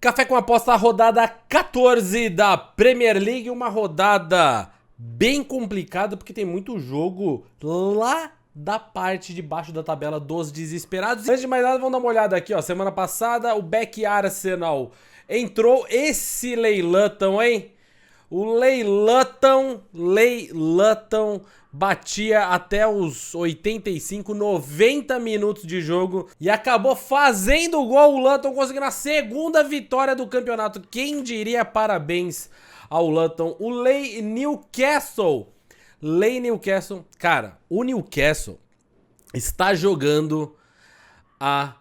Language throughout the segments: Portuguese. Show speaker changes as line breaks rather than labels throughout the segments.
Café com aposta, rodada 14 da Premier League, uma rodada bem complicada porque tem muito jogo lá da parte de baixo da tabela dos desesperados. Antes de mais nada, vamos dar uma olhada aqui, ó. Semana passada o Beck Arsenal entrou, esse leilão, hein? O leilão batia até os 85, 90 minutos de jogo e acabou fazendo o gol. O Luton conseguindo a segunda vitória do campeonato. Quem diria? Parabéns ao Luton. O Newcastle, cara, o Newcastle está jogando a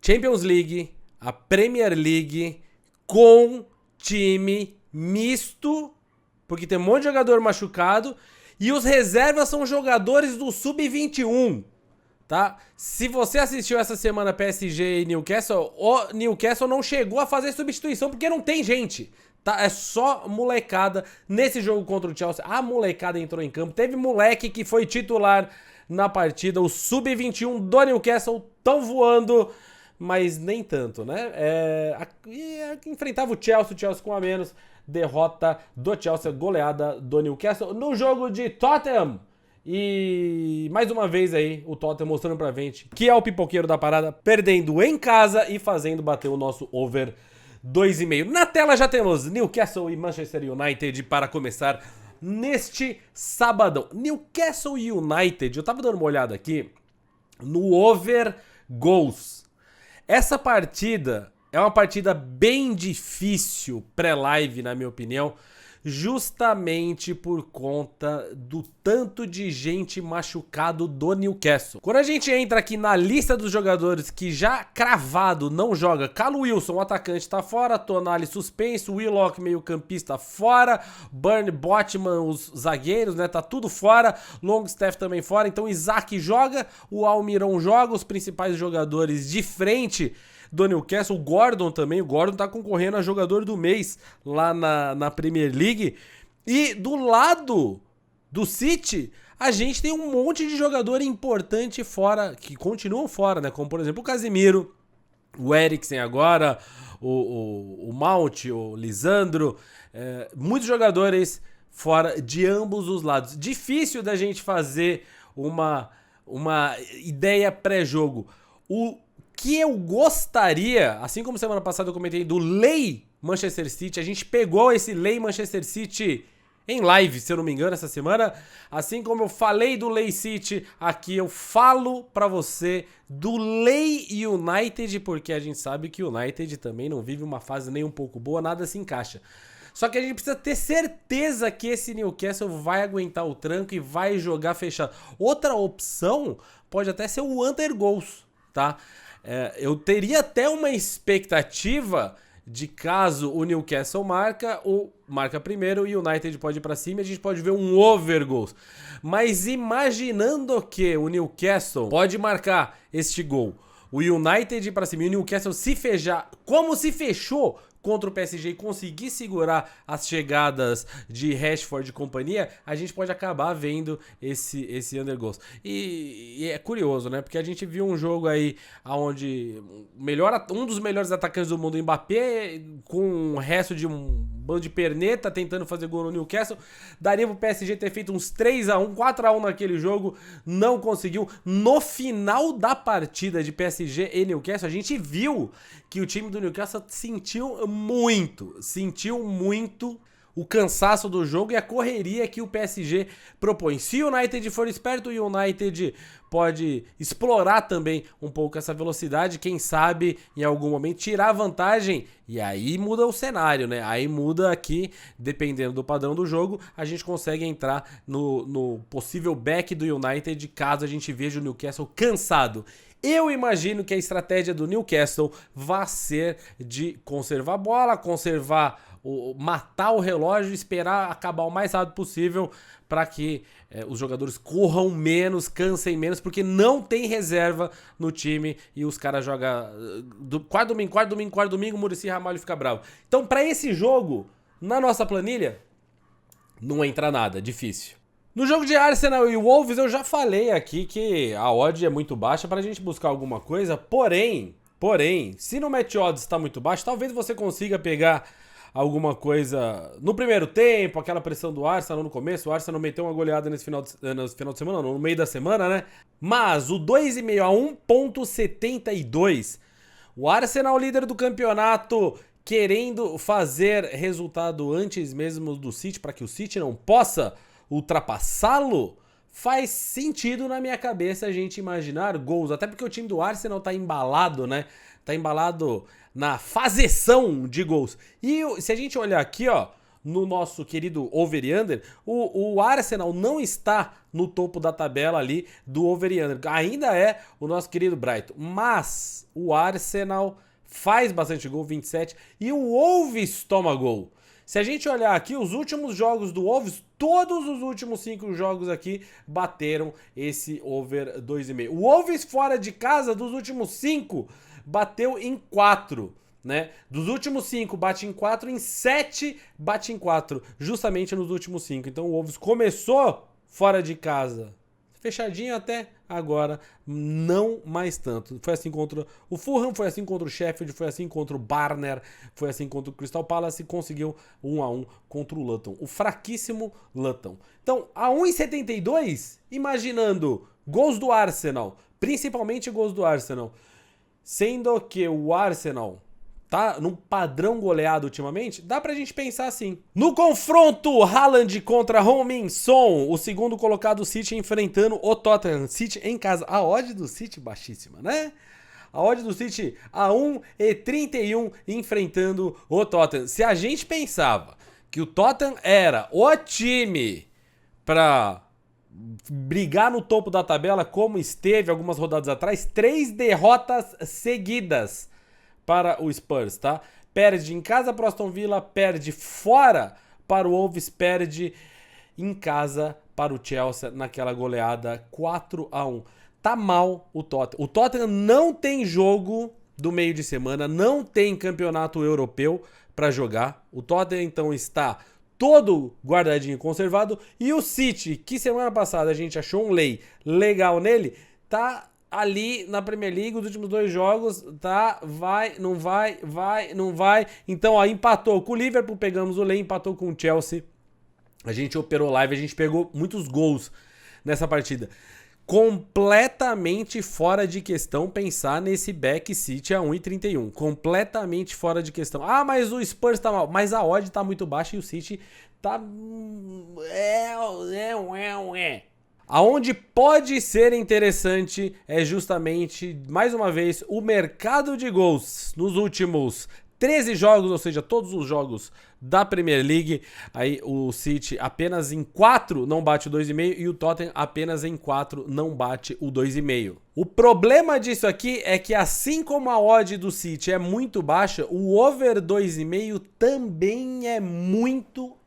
Champions League, a Premier League com time misto, porque tem um monte de jogador machucado e os reservas são jogadores do Sub-21, tá? Se você assistiu essa semana PSG e Newcastle, o Newcastle não chegou a fazer substituição porque não tem gente, tá? É só molecada. Nesse jogo contra o Chelsea, a molecada entrou em campo, teve moleque que foi titular na partida, o Sub-21 do Newcastle tão voando, mas nem tanto, né? Enfrentava o Chelsea com a menos, derrota do Chelsea, goleada do Newcastle no jogo de Tottenham. E mais uma vez aí o Tottenham mostrando pra gente que é o pipoqueiro da parada, perdendo em casa e fazendo bater o nosso over 2,5. Na tela já temos Newcastle e Manchester United para começar neste sabadão. Newcastle United, eu tava dando uma olhada aqui no over goals. Essa partida é uma partida bem difícil pré-live, na minha opinião, justamente por conta do tanto de gente machucado do Newcastle. Quando a gente entra aqui na lista dos jogadores que já cravado não joga, Callum Wilson, o atacante, tá fora, Tonali suspenso, Willock, meio campista, fora, Burn, Botman, os zagueiros, né, tá tudo fora, Longstaff também fora, então Isaac joga, o Almiron joga, os principais jogadores de frente do Newcastle, o Gordon também, o Gordon tá concorrendo a jogador do mês lá na Premier League. E do lado do City, a gente tem um monte de jogador importante fora, que continuam fora, né? Como por exemplo o Casemiro, o Eriksen agora, o Mount, o Lisandro, muitos jogadores fora de ambos os lados. Difícil da gente fazer uma ideia pré-jogo. O que eu gostaria, assim como semana passada eu comentei do Lei Manchester City, a gente pegou esse Lei Manchester City em live, se eu não me engano, essa semana. Assim como eu falei do Lei City, aqui eu falo pra você do Lei United, porque a gente sabe que o United também não vive uma fase nem um pouco boa, nada se encaixa. Só que a gente precisa ter certeza que esse Newcastle vai aguentar o tranco e vai jogar fechado. Outra opção pode até ser o under goals, tá? Eu teria até uma expectativa de caso o Newcastle marca primeiro e o United pode ir pra cima e a gente pode ver um over goals. Mas imaginando que o Newcastle pode marcar este gol, o United ir pra cima e o Newcastle se fechar como se fechou contra o PSG e conseguir segurar as chegadas de Rashford e companhia, a gente pode acabar vendo esse under goals. E é curioso, né? Porque a gente viu um jogo aí onde um dos melhores atacantes do mundo, Mbappé, com o resto de um bando de perneta tentando fazer gol no Newcastle, daria pro PSG ter feito uns 3-1, 4-1 naquele jogo, não conseguiu. No final da partida de PSG e Newcastle, a gente viu que o time do Newcastle sentiu muito o cansaço do jogo e a correria que o PSG propõe. Se o United for esperto, o United pode explorar também um pouco essa velocidade, quem sabe em algum momento tirar vantagem, e aí muda o cenário, né? Aí muda aqui, dependendo do padrão do jogo, a gente consegue entrar no possível back do United caso a gente veja o Newcastle cansado. Eu imagino que a estratégia do Newcastle vai ser de conservar a bola, matar o relógio, esperar acabar o mais rápido possível para que os jogadores corram menos, cansem menos, porque não tem reserva no time e os caras jogam quarto domingo, Muricy Ramalho fica bravo. Então, para esse jogo, na nossa planilha, não entra nada, difícil. No jogo de Arsenal e Wolves, eu já falei aqui que a odd é muito baixa para a gente buscar alguma coisa, porém, Porém, se no match odds está muito baixo, talvez você consiga pegar alguma coisa no primeiro tempo, aquela pressão do Arsenal no começo. O Arsenal meteu uma goleada nesse final de semana, não, no meio da semana, né? Mas o 2,5 a 1,72. O Arsenal, líder do campeonato, querendo fazer resultado antes mesmo do City, para que o City não possa ultrapassá-lo. Faz sentido na minha cabeça a gente imaginar gols, até porque o time do Arsenal tá embalado, né? Tá embalado na fazeção de gols. E se a gente olhar aqui, ó, no nosso querido over e under, o Arsenal não está no topo da tabela ali do over e under. Ainda é o nosso querido Brighton, mas o Arsenal faz bastante gol, 27, e o Wolves toma gol. Se a gente olhar aqui, os últimos jogos do Wolves, todos os últimos 5 jogos aqui bateram esse over 2,5. O Wolves fora de casa, dos últimos 5, bateu em 4, né? Dos últimos 5, bate em 4, em 7, bate em 4, justamente nos últimos 5. Então o Wolves começou fora de casa, fechadinho até agora, não mais tanto. Foi assim contra o Fulham, foi assim contra o Sheffield, foi assim contra o Barnet, foi assim contra o Crystal Palace e conseguiu 1-1 contra o Luton, o fraquíssimo Luton. Então, a 1,72, imaginando gols do Arsenal, principalmente gols do Arsenal, sendo que o Arsenal tá num padrão goleado ultimamente, dá pra gente pensar assim. No confronto, Haaland contra Heung-min Son, o segundo colocado City enfrentando o Tottenham. City em casa. A odd do City baixíssima, né? A odd do City a 1,31 enfrentando o Tottenham. Se a gente pensava que o Tottenham era o time pra brigar no topo da tabela, como esteve algumas rodadas atrás, 3 derrotas seguidas para o Spurs, tá? Perde em casa para o Aston Villa, perde fora para o Wolves, perde em casa para o Chelsea naquela goleada 4-1. Tá mal o Tottenham. O Tottenham não tem jogo do meio de semana, não tem campeonato europeu para jogar. O Tottenham então está todo guardadinho e conservado. E o City, que semana passada a gente achou um lei legal nele, tá ali na Premier League, os últimos 2 jogos, tá? Vai, não vai, vai, não vai. Então, ó, empatou com o Liverpool, pegamos o lei, empatou com o Chelsea. A gente operou live, a gente pegou muitos gols nessa partida. Completamente fora de questão pensar nesse back City a 1,31. Completamente fora de questão. Ah, mas o Spurs tá mal. Mas a odd tá muito baixa e o City tá... Aonde pode ser interessante é justamente, mais uma vez, o mercado de gols nos últimos 13 jogos, ou seja, todos os jogos da Premier League. Aí o City apenas em 4 não bate o 2,5 e o Tottenham apenas em 4 não bate o 2,5. O problema disso aqui é que, assim como a odd do City é muito baixa, o over 2,5 também é muito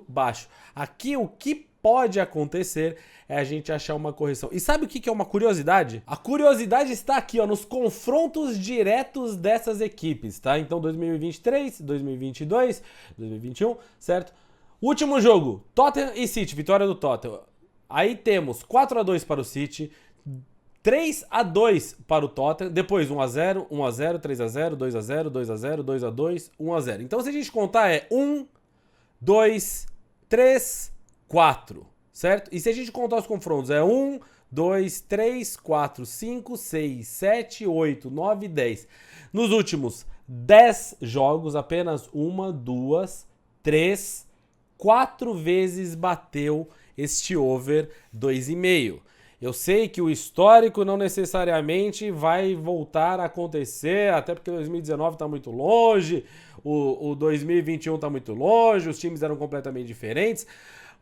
baixo. Aqui o que pode acontecer é a gente achar uma correção. E sabe o que é uma curiosidade? A curiosidade está aqui, ó, nos confrontos diretos dessas equipes, tá? Então 2023, 2022, 2021, certo? Último jogo, Tottenham e City, vitória do Tottenham. Aí temos 4-2 para o City, 3-2 para o Tottenham, depois 1-0, 1-0, 3-0, 2-0, 2-0, 2-2, 1-0. Então se a gente contar é 1, 2, 3, 4, certo? E se a gente contar os confrontos é 1, 2, 3, 4, 5, 6, 7, 8, 9, 10. Nos últimos 10 jogos, apenas 1, 2, 3, 4 vezes bateu este over 2,5. Eu sei que o histórico não necessariamente vai voltar a acontecer, até porque 2019 está muito longe, o 2021 está muito longe, os times eram completamente diferentes,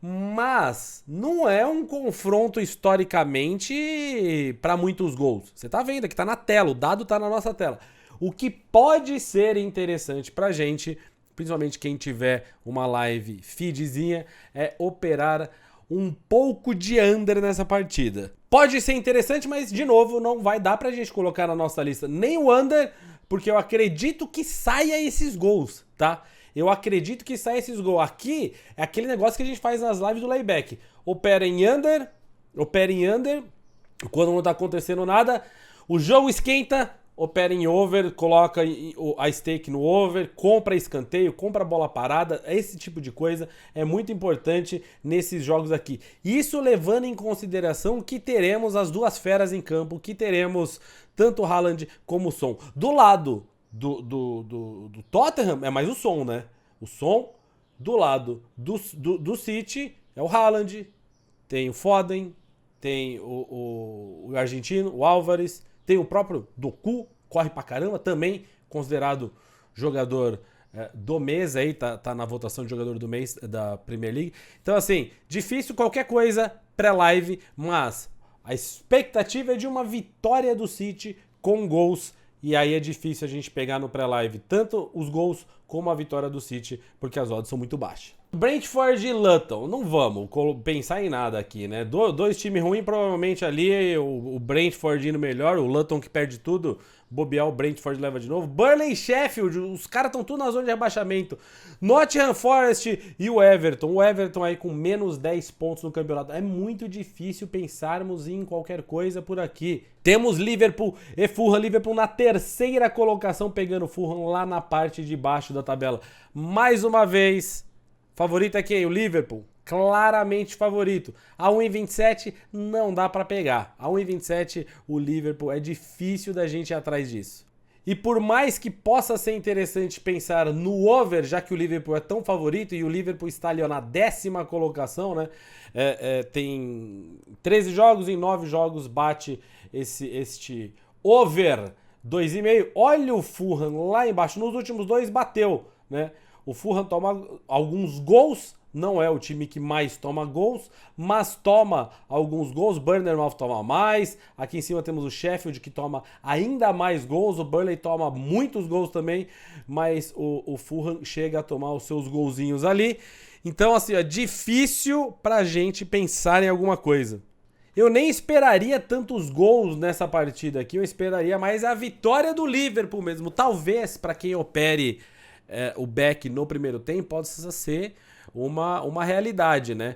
mas não é um confronto historicamente para muitos gols. Você tá vendo aqui, tá na tela, o dado tá na nossa tela. O que pode ser interessante pra gente, principalmente quem tiver uma live feedzinha, é operar um pouco de under nessa partida. Pode ser interessante, mas de novo não vai dar pra gente colocar na nossa lista nem o under, porque eu acredito que saia esses gols, tá? Eu acredito que saia esses gols. Aqui é aquele negócio que a gente faz nas lives do layback. Opera em under, quando não tá acontecendo nada, o jogo esquenta, opera em over, coloca a stake no over, compra escanteio, compra bola parada, esse tipo de coisa é muito importante nesses jogos aqui. Isso levando em consideração que teremos as duas feras em campo, que teremos tanto o Haaland como o Son. Do lado do Tottenham é mais o Son, né? O Son, do lado do City é o Haaland, tem o Foden, tem o argentino, o Álvares, tem o próprio Doku, corre pra caramba, também considerado jogador do mês aí, tá na votação de jogador do mês da Premier League. Então assim, difícil qualquer coisa pré-live, mas a expectativa é de uma vitória do City com gols, e aí é difícil a gente pegar no pré-live tanto os gols como a vitória do City, porque as odds são muito baixas. Brentford e Luton, não vamos pensar em nada aqui, né? Dois times ruins, provavelmente ali, o Brentford indo melhor, o Luton que perde tudo, bobear o Brentford leva de novo. Burnley e Sheffield, os caras estão tudo na zona de rebaixamento. Nottingham Forest e o Everton aí com menos 10 pontos no campeonato. É muito difícil pensarmos em qualquer coisa por aqui. Temos Liverpool e Fulham, Liverpool na terceira colocação, pegando o Fulham lá na parte de baixo da tabela. Mais uma vez, favorito é quem? O Liverpool. Claramente favorito. A 1,27 não dá pra pegar. A 1,27 o Liverpool é difícil da gente ir atrás disso. E por mais que possa ser interessante pensar no over, já que o Liverpool é tão favorito e o Liverpool está ali ó, na 10ª colocação, né? Tem 13 jogos, em 9 jogos bate este over 2,5. Olha o Fulham lá embaixo. Nos últimos 2 bateu, né? O Fulham toma alguns gols, não é o time que mais toma gols, mas toma alguns gols. Bournemouth toma mais. Aqui em cima temos o Sheffield que toma ainda mais gols. O Burnley toma muitos gols também, mas o Fulham chega a tomar os seus golzinhos ali. Então, assim, é difícil pra gente pensar em alguma coisa. Eu nem esperaria tantos gols nessa partida aqui, eu esperaria mais a vitória do Liverpool mesmo. Talvez, para quem opere o back no primeiro tempo, possa ser uma realidade, né?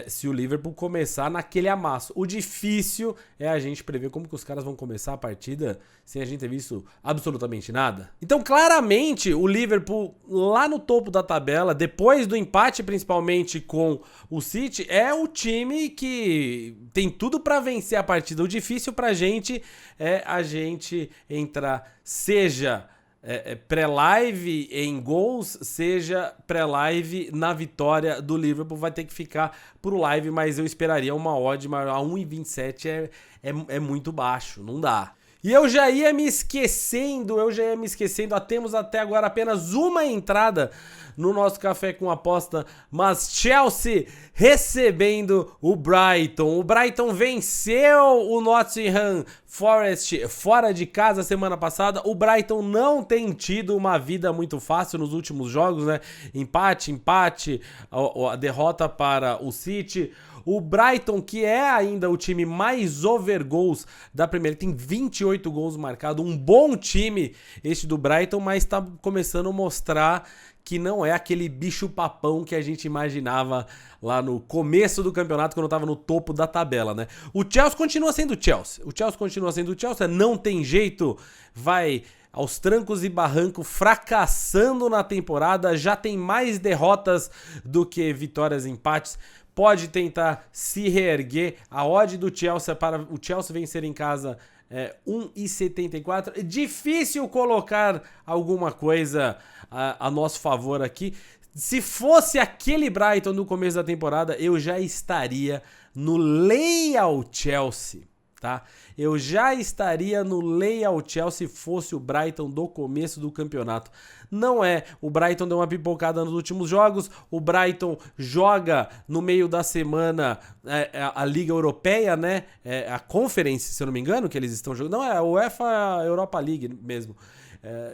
Se o Liverpool começar naquele amasso. O difícil é a gente prever como que os caras vão começar a partida sem a gente ter visto absolutamente nada. Então, claramente, o Liverpool lá no topo da tabela, depois do empate principalmente com o City, é o time que tem tudo para vencer a partida. O difícil pra gente é a gente entrar, seja pré-live em gols, seja pré-live na vitória do Liverpool. Vai ter que ficar pro live, mas eu esperaria uma odd maior. A 1,27 é muito baixo, não dá. E eu já ia me esquecendo, temos até agora apenas uma entrada no nosso Café com Aposta, mas Chelsea recebendo o Brighton. O Brighton venceu o Nottingham Forest fora de casa semana passada. O Brighton não tem tido uma vida muito fácil nos últimos jogos, né? Empate, a derrota para o City. O Brighton, que é ainda o time mais over gols da Premier League, tem 28 gols marcados. Um bom time este do Brighton, mas está começando a mostrar que não é aquele bicho papão que a gente imaginava lá no começo do campeonato, quando estava no topo da tabela, né? O Chelsea continua sendo o Chelsea. Não tem jeito, vai aos trancos e barrancos, fracassando na temporada, já tem mais derrotas do que vitórias e empates. Pode tentar se reerguer. A odd do Chelsea para o Chelsea vencer em casa é 1,74. É difícil colocar alguma coisa a nosso favor aqui. Se fosse aquele Brighton no começo da temporada, eu já estaria no Layout Chelsea, tá? Eu já estaria no Layout Chelsea se fosse o Brighton do começo do campeonato. Não é. O Brighton deu uma pipocada nos últimos jogos. O Brighton joga no meio da semana a Liga Europeia, né? A Conference, se eu não me engano, que eles estão jogando. Não, é a UEFA Europa League mesmo.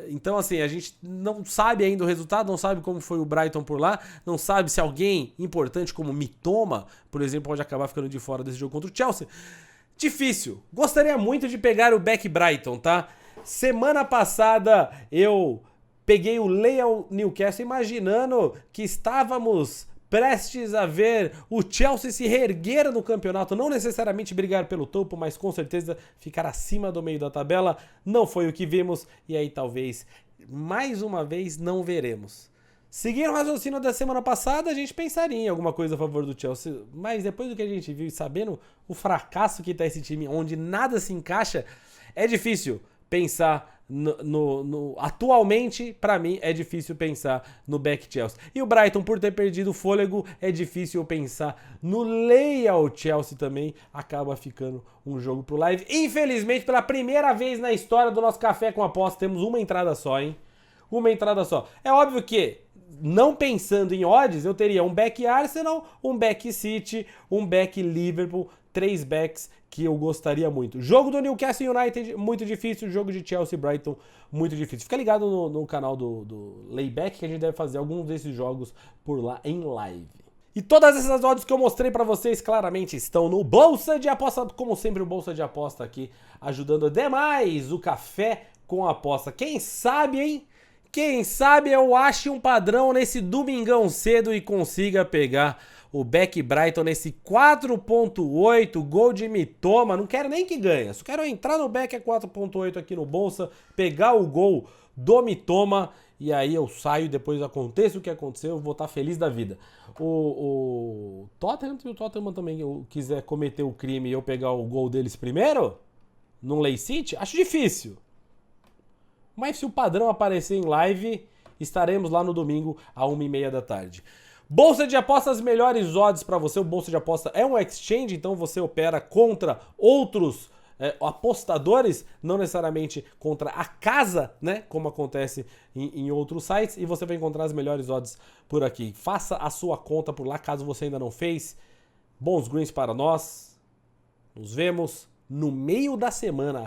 Então, assim, a gente não sabe ainda o resultado, não sabe como foi o Brighton por lá, não sabe se alguém importante como Mitoma, por exemplo, pode acabar ficando de fora desse jogo contra o Chelsea. Difícil. Gostaria muito de pegar o back Brighton, tá? Semana passada eu peguei o Leal Newcastle imaginando que estávamos prestes a ver o Chelsea se reerguer no campeonato, não necessariamente brigar pelo topo, mas com certeza ficar acima do meio da tabela. Não foi o que vimos e aí talvez, mais uma vez, não veremos. Seguindo o raciocínio da semana passada, a gente pensaria em alguma coisa a favor do Chelsea, mas depois do que a gente viu e sabendo o fracasso que tá esse time, onde nada se encaixa, é difícil pensar atualmente, pra mim, é difícil pensar no back Chelsea. E o Brighton, por ter perdido o fôlego, é difícil pensar no leal Chelsea também. Acaba ficando um jogo pro live. Infelizmente, pela primeira vez na história do nosso Café com Aposta, temos uma entrada só, hein? Uma entrada só. É óbvio que, não pensando em odds, eu teria um back Arsenal, um back City, um back Liverpool, 3 backs que eu gostaria muito. Jogo do Newcastle United, muito difícil. Jogo de Chelsea Brighton, muito difícil. Fica ligado no canal do Layback, que a gente deve fazer alguns desses jogos por lá em live. E todas essas odds que eu mostrei pra vocês claramente estão no Bolsa de Aposta. Como sempre, o Bolsa de Aposta aqui ajudando demais o Café com Aposta. Quem sabe, hein? Quem sabe eu ache um padrão nesse domingão cedo e consiga pegar o back Brighton nesse 4.8, gol de Mitoma. Não quero nem que ganhe, só quero entrar no back a 4.8 aqui no Bolsa, pegar o gol do Mitoma e aí eu saio e depois aconteça o que aconteceu, eu vou estar feliz da vida. O Tottenham, se o Tottenham também quiser cometer o crime e eu pegar o gol deles primeiro, num Lay City, acho difícil. Mas se o padrão aparecer em live, estaremos lá no domingo, às 1h30 da tarde. Bolsa de apostas, melhores odds para você. O Bolsa de Aposta é um exchange, então você opera contra outros apostadores, não necessariamente contra a casa, né? Como acontece em outros sites. E você vai encontrar as melhores odds por aqui. Faça a sua conta por lá, caso você ainda não fez. Bons greens para nós. Nos vemos no meio da semana.